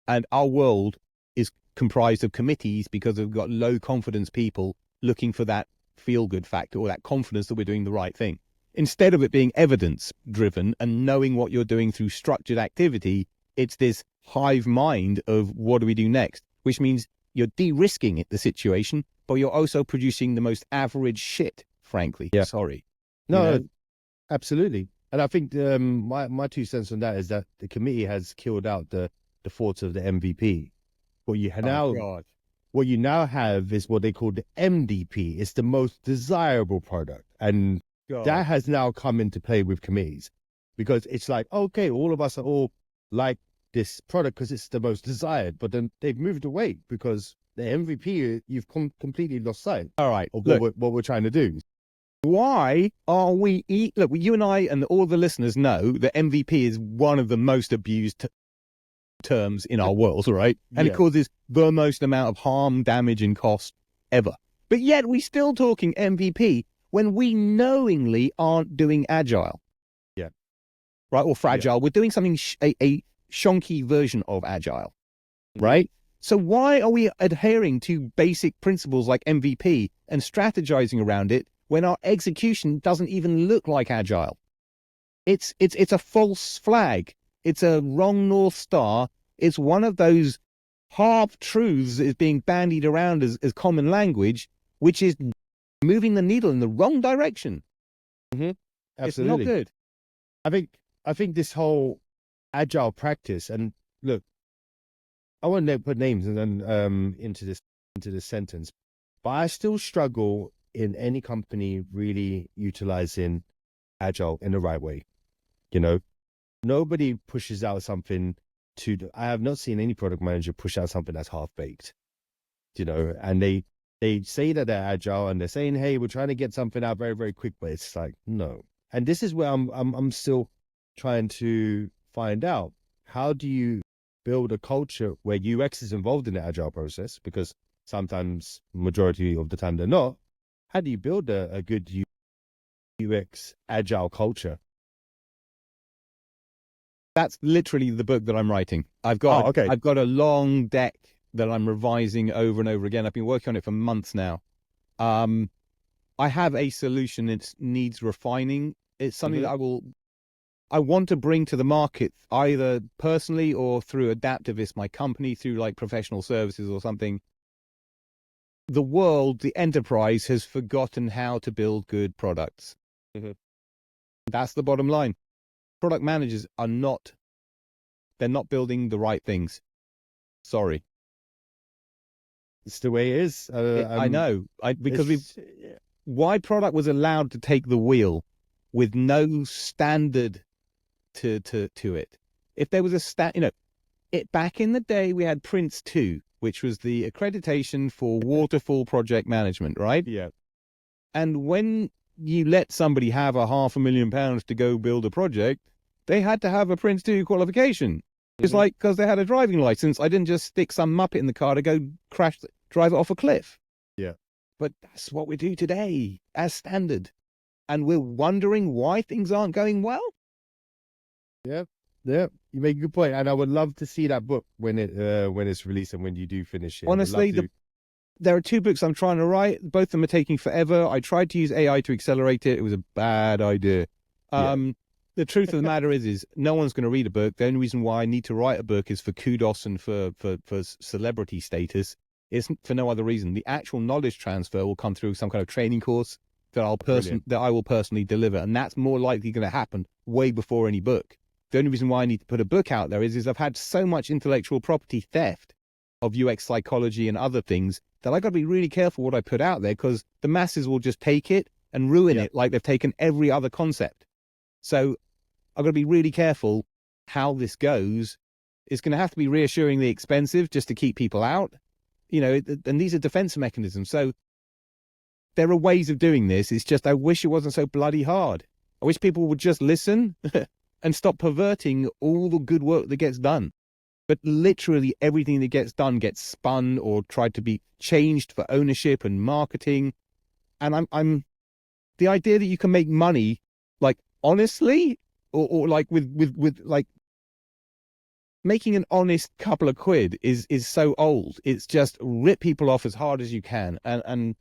[SPEAKER 2] And our world is comprised of committees because we've got low confidence people looking for that feel-good factor or that confidence that we're doing the right thing. Instead of it being evidence-driven and knowing what you're doing through structured activity, it's this hive mind of what do we do next, which means you're de-risking the situation, but you're also producing the most average shit, frankly.
[SPEAKER 1] Yeah.
[SPEAKER 2] Sorry. You
[SPEAKER 1] No,
[SPEAKER 2] know?
[SPEAKER 1] absolutely. And I think my 2 cents on that is that the committee has killed out the thoughts of the MVP. What you
[SPEAKER 2] Oh
[SPEAKER 1] now
[SPEAKER 2] God,
[SPEAKER 1] what you now have is what they call the MDP. It's the most desirable product, and that
[SPEAKER 2] God.
[SPEAKER 1] has now come into play with committees because it's like, okay, all of us are all like this product because it's the most desired, but then they've moved away because the MVP you've completely lost sight
[SPEAKER 2] All right,
[SPEAKER 1] of
[SPEAKER 2] look.
[SPEAKER 1] what we're trying to do.
[SPEAKER 2] Why are we look, you and I and all the listeners know that MVP is one of the most abused terms in our world, right? And it
[SPEAKER 1] Yeah,
[SPEAKER 2] causes the most amount of harm, damage, and cost ever. But yet we're still talking MVP when we knowingly aren't doing agile,
[SPEAKER 1] yeah,
[SPEAKER 2] right? Or
[SPEAKER 1] yeah.
[SPEAKER 2] fragile. We're doing something a shonky version of agile,
[SPEAKER 1] Mhm.
[SPEAKER 2] right? So why are we adhering to basic principles like MVP and strategizing around it when our execution doesn't even look like agile? It's a false flag. It's a wrong North Star. It's one of those half truths that is being bandied around as common language, which is moving the needle in the wrong direction.
[SPEAKER 1] Hmm.
[SPEAKER 2] It's not
[SPEAKER 1] Absolutely.
[SPEAKER 2] good.
[SPEAKER 1] I think this whole agile practice, and look, I won't put names and then into this sentence, but I still struggle in any company really utilizing agile in the right way. You know, nobody pushes out something I have not seen any product manager push out something that's half baked. And they say that they're agile and they're saying, hey, we're trying to get something out very, very quick, but it's like, no. And this is where I'm still trying to find out, how do you build a culture where UX is involved in the agile process? Because sometimes, majority of the time, they're not. How do you build a good UX agile culture?
[SPEAKER 2] That's literally the book that I'm writing.
[SPEAKER 1] Oh, okay.
[SPEAKER 2] I've got a long deck that I'm revising over and over again. I've been working on it for months now. Um, I have a solution. It needs refining. It's something
[SPEAKER 1] Hmm.
[SPEAKER 2] that I want to bring to the market either personally or through Adaptivist, my company, through like professional services or something. The world, the enterprise has forgotten how to build good products.
[SPEAKER 1] Hmm.
[SPEAKER 2] That's the bottom line. Product managers are not, they're not building the right things. Sorry.
[SPEAKER 1] It's the way it is.
[SPEAKER 2] I know. Because
[SPEAKER 1] It's
[SPEAKER 2] why product was allowed to take the wheel with no standard to it. If there was a back in the day we had Prince 2, which was the accreditation for waterfall project management, right?
[SPEAKER 1] yeah.
[SPEAKER 2] And when you let somebody have £500,000 to go build a project, they had to have a Prince 2 qualification. It's
[SPEAKER 1] Hmm.
[SPEAKER 2] like, because they had a driving license, I didn't just stick some muppet in the car to go drive it off a cliff.
[SPEAKER 1] Yeah.
[SPEAKER 2] But that's what we do today as standard. And we're wondering why things aren't going well.
[SPEAKER 1] Yeah, yeah, you make a good point, and I would love to see that book when it's released and when you do finish it. I would love
[SPEAKER 2] Honestly,
[SPEAKER 1] to.
[SPEAKER 2] there are two books I'm trying to write. Both of them are taking forever. I tried to use AI to accelerate it. It was a bad idea.
[SPEAKER 1] Yeah,
[SPEAKER 2] The truth of the matter is no one's going to read a book. The only reason why I need to write a book is for kudos and for celebrity status. It's for no other reason. The actual knowledge transfer will come through some kind of training course that
[SPEAKER 1] brilliant.
[SPEAKER 2] that I will personally deliver, and that's more likely going to happen way before any book. The only reason why I need to put a book out there is I've had so much intellectual property theft of UX psychology and other things that I got to be really careful what I put out there, because the masses will just take it and ruin
[SPEAKER 1] Yeah,
[SPEAKER 2] it like they've taken every other concept. So I've got to be really careful how this goes. It's going to have to be reassuringly expensive just to keep people out, and these are defense mechanisms. So there are ways of doing this. It's just I wish it wasn't so bloody hard. I wish people would just listen and stop perverting all the good work that gets done. But literally everything that gets done gets spun or tried to be changed for ownership and marketing. And I'm the idea that you can make money, like honestly, or like with like making an honest couple of quid is so old. It's just rip people off as hard as you can. And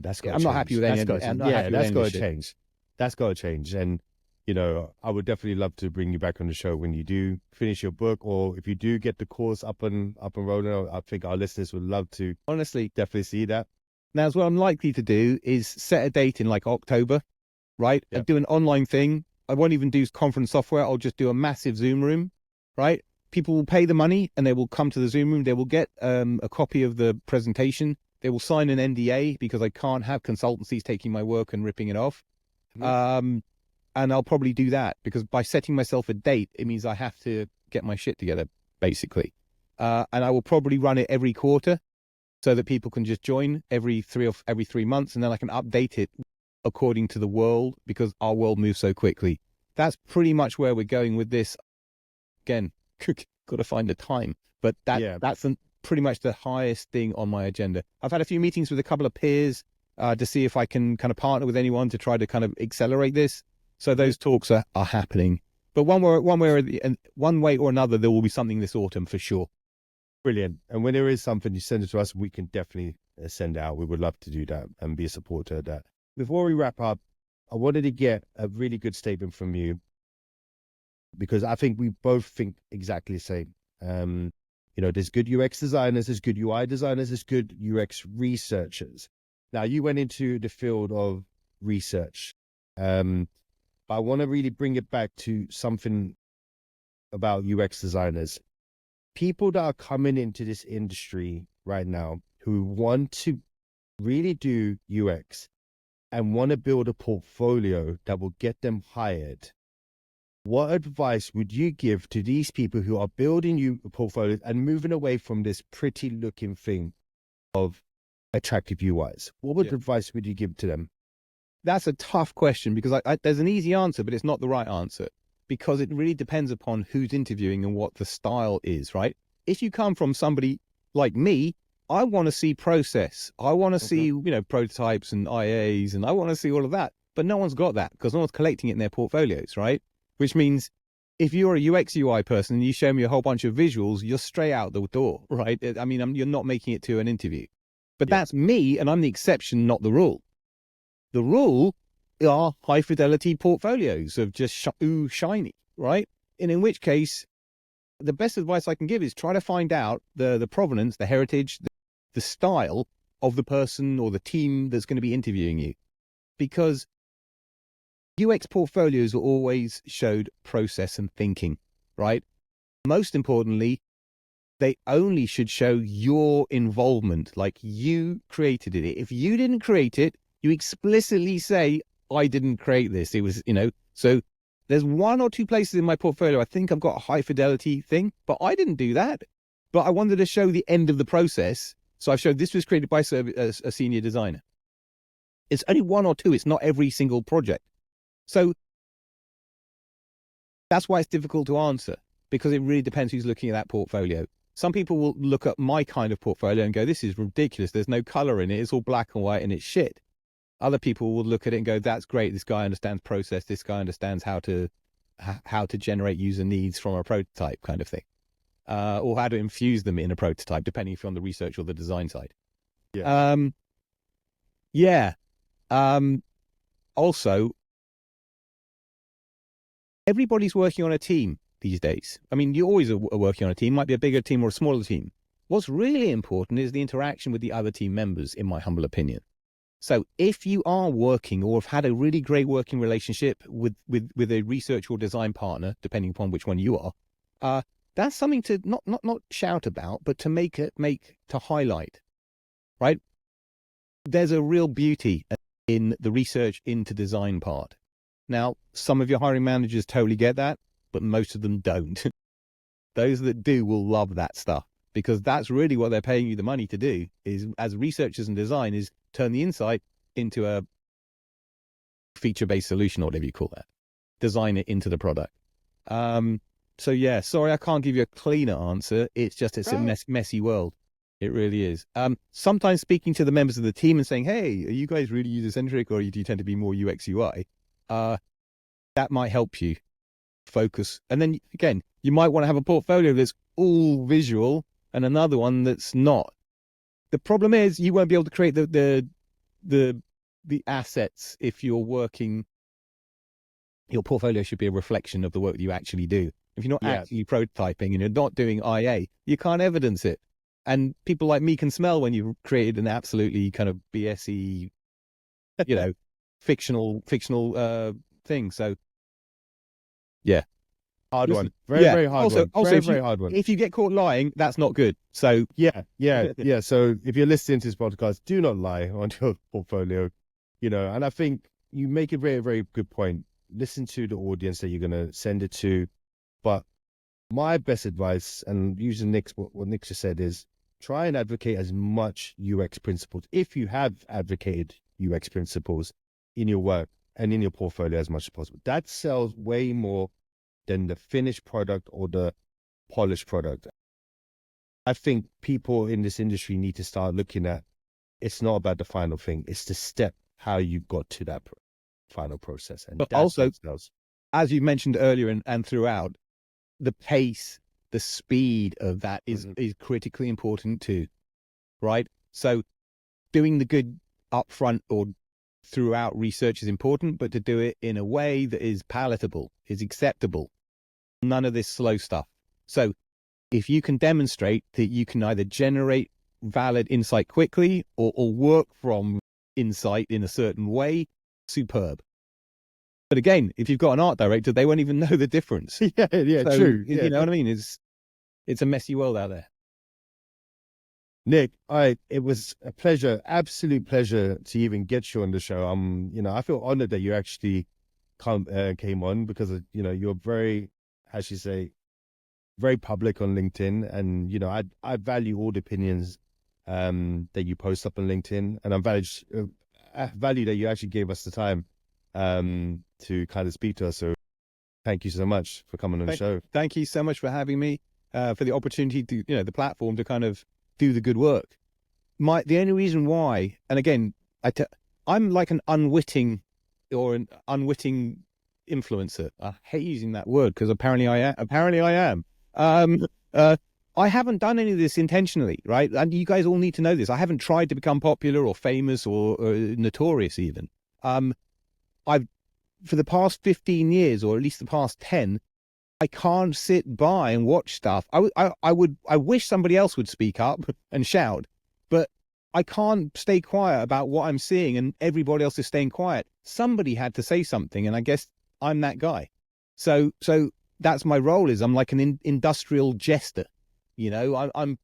[SPEAKER 1] that's got to
[SPEAKER 2] I'm not happy
[SPEAKER 1] change.
[SPEAKER 2] with
[SPEAKER 1] That's got to
[SPEAKER 2] I'm
[SPEAKER 1] change.
[SPEAKER 2] not
[SPEAKER 1] Yeah,
[SPEAKER 2] happy with
[SPEAKER 1] that's
[SPEAKER 2] any of
[SPEAKER 1] got
[SPEAKER 2] this
[SPEAKER 1] to
[SPEAKER 2] shit.
[SPEAKER 1] change. That's got to change. And I would definitely love to bring you back on the show when you do finish your book, or if you do get the course up and rolling. I think our listeners would love to
[SPEAKER 2] Honestly,
[SPEAKER 1] definitely see that.
[SPEAKER 2] now what I'm likely to do is set a date in like October right? I
[SPEAKER 1] Yeah.
[SPEAKER 2] do an online thing. I won't even do conference software. I'll just do a massive Zoom room, right? People will pay the money and they will come to the Zoom room. They will get a copy of the presentation. They will sign an NDA because I can't have consultancies taking my work and ripping it off. And I'll probably do that because by setting myself a date, it means I have to get my shit together, basically. And I will probably run it every quarter so that people can just join every 3 months, and then I can update it according to the world because our world moves so quickly. That's pretty much where we're going with this. Again, got to find the time, but that's pretty much the highest thing on my agenda. I've had a few meetings with a couple of peers to see if I can kind of partner with anyone to try to kind of accelerate this. So those talks are happening. But one way or another, there will be something this autumn for sure.
[SPEAKER 1] Brilliant. And when there is something, you send it to us. We can definitely send it out. We would love to do that and be a supporter of that. Before we wrap up, I wanted to get a really good statement from you because I think we both think exactly the same. There's good UX designers, there's good UI designers, there's good UX researchers. Now, you went into the field of research. But I want to really bring it back to something about UX designers. People that are coming into this industry right now who want to really do UX and want to build a portfolio that will get them hired. What advice would you give to these people who are building new portfolios and moving away from this pretty looking thing of attractive UIs? What advice would you give to them?
[SPEAKER 2] That's a tough question because there's an easy answer, but it's not the right answer because it really depends upon who's interviewing and what the style is, right? If you come from somebody like me, I want to see process. I want to see, prototypes and IAs, and I want to see all of that. But no one's got that because no one's collecting it in their portfolios, right? Which means if you're a UX/UI person and you show me a whole bunch of visuals, you're straight out the door, right? I mean, you're not making it to an interview. But that's me, and I'm the exception, not the rule. The rule are high fidelity portfolios of just shiny, right? And in which case, the best advice I can give is try to find out the provenance, the heritage, the style of the person or the team that's going to be interviewing you. Because UX portfolios always showed process and thinking, right? Most importantly, they only should show your involvement, like you created it. If you didn't create it, you explicitly say, I didn't create this. It was, so there's one or two places in my portfolio. I think I've got a high fidelity thing, but I didn't do that. But I wanted to show the end of the process. So I've showed this was created by a senior designer. It's only one or two. It's not every single project. So that's why it's difficult to answer because it really depends who's looking at that portfolio. Some people will look at my kind of portfolio and go, this is ridiculous. There's no color in it. It's all black and white and it's shit. Other people will look at it and go, that's great. This guy understands process. This guy understands how to generate user needs from a prototype kind of thing, or how to infuse them in a prototype, depending if you're on the research or the design side. Also, everybody's working on a team these days. I mean, you always are working on a team, might be a bigger team or a smaller team. What's really important is the interaction with the other team members, in my humble opinion. So if you are working or have had a really great working relationship with a research or design partner, depending upon which one you are, that's something to not shout about, but to highlight, right? There's a real beauty in the research into design part. Now, some of your hiring managers totally get that, but most of them don't. Those that do will love that stuff because that's really what they're paying you the money to do is as researchers and designers turn the insight into a feature-based solution or whatever you call that. Design it into the product. So yeah, sorry, I can't give you a cleaner answer. It's just, it's a messy world. It really is. Sometimes speaking to the members of the team and saying, hey, are you guys really user-centric or do you tend to be more UX/UI? That might help you focus. And then again, you might want to have a portfolio that's all visual and another one that's not. The problem is you won't be able to create the assets if you're working. Your portfolio should be a reflection of the work that you actually do. If you're not actually prototyping and you're not doing IA, you can't evidence it. And people like me can smell when you've created an absolutely kind of BSE, fictional thing. So yeah, hard
[SPEAKER 1] Listen,
[SPEAKER 2] one.
[SPEAKER 1] very,
[SPEAKER 2] Yeah.
[SPEAKER 1] very hard
[SPEAKER 2] Also,
[SPEAKER 1] one.
[SPEAKER 2] also,
[SPEAKER 1] Very,
[SPEAKER 2] if
[SPEAKER 1] very
[SPEAKER 2] you
[SPEAKER 1] hard one.
[SPEAKER 2] if you get caught lying, that's not good. So
[SPEAKER 1] Yeah. So if you're listening to this podcast, do not lie on your portfolio, and I think you make a very, very good point. Listen to the audience that you're going to send it to. But my best advice, and using what Nick just said, is try and advocate as much UX principles. If you have advocated UX principles in your work and in your portfolio as much as possible, that sells way more than the finished product or the polished product. I think people in this industry need to start looking at, it's not about the final thing, it's the step, how you got to that final process. And
[SPEAKER 2] but
[SPEAKER 1] that's
[SPEAKER 2] also,
[SPEAKER 1] what sells.
[SPEAKER 2] as you mentioned earlier and throughout, the pace, the speed of that is critically important too, right? So doing the good upfront or throughout research is important, but to do it in a way that is palatable, is acceptable. None of this slow stuff. So if you can demonstrate that you can either generate valid insight quickly or work from insight in a certain way, superb. But again, if you've got an art director, they won't even know the difference.
[SPEAKER 1] Yeah,
[SPEAKER 2] So,
[SPEAKER 1] true.
[SPEAKER 2] You know what I mean? It's a messy world out there.
[SPEAKER 1] Nick, it was a pleasure, absolute pleasure to even get you on the show. I feel honored that you actually came on because you're very, as you say, very public on LinkedIn, and I value all the opinions that you post up on LinkedIn, and I value that you actually gave us the time to kind of speak to us. So thank you so much for coming on the show.
[SPEAKER 2] Thank you so much for having me, for the opportunity to, the platform to kind of do the good work. The only reason why, and again, I'm like an unwitting influencer. I hate using that word because apparently I am. I haven't done any of this intentionally, right? And you guys all need to know this. I haven't tried to become popular or famous or notorious even. For the past 15 years, or at least the past 10, I can't sit by and watch stuff. I wish somebody else would speak up and shout, but I can't stay quiet about what I'm seeing and everybody else is staying quiet. Somebody had to say something, and I guess I'm that guy. So that's my role. I'm like an industrial jester. I'm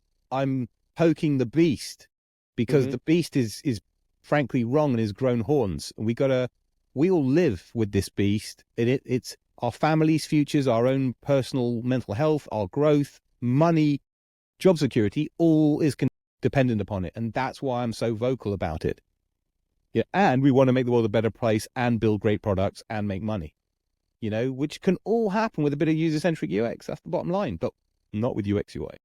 [SPEAKER 2] poking the beast because the beast is frankly wrong and has grown horns. And we all live with this beast. It's our families' futures, our own personal mental health, our growth, money, job security, all is dependent upon it. And that's why I'm so vocal about it. Yeah, and we want to make the world a better place and build great products and make money, which can all happen with a bit of user-centric UX. That's the bottom line, but not with UXUI.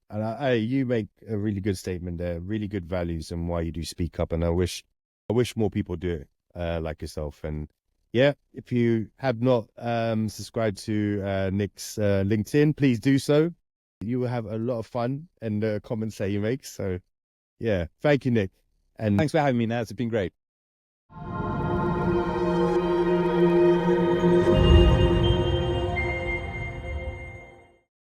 [SPEAKER 1] And you make a really good statement there, really good values and why you do speak up. And I wish more people do it like yourself. And yeah, if you have not subscribed to Nick's LinkedIn, please do so. You will have a lot of fun in the comments that he makes. So yeah, thank you, Nick. And
[SPEAKER 2] thanks for having me, Naz. It's been great.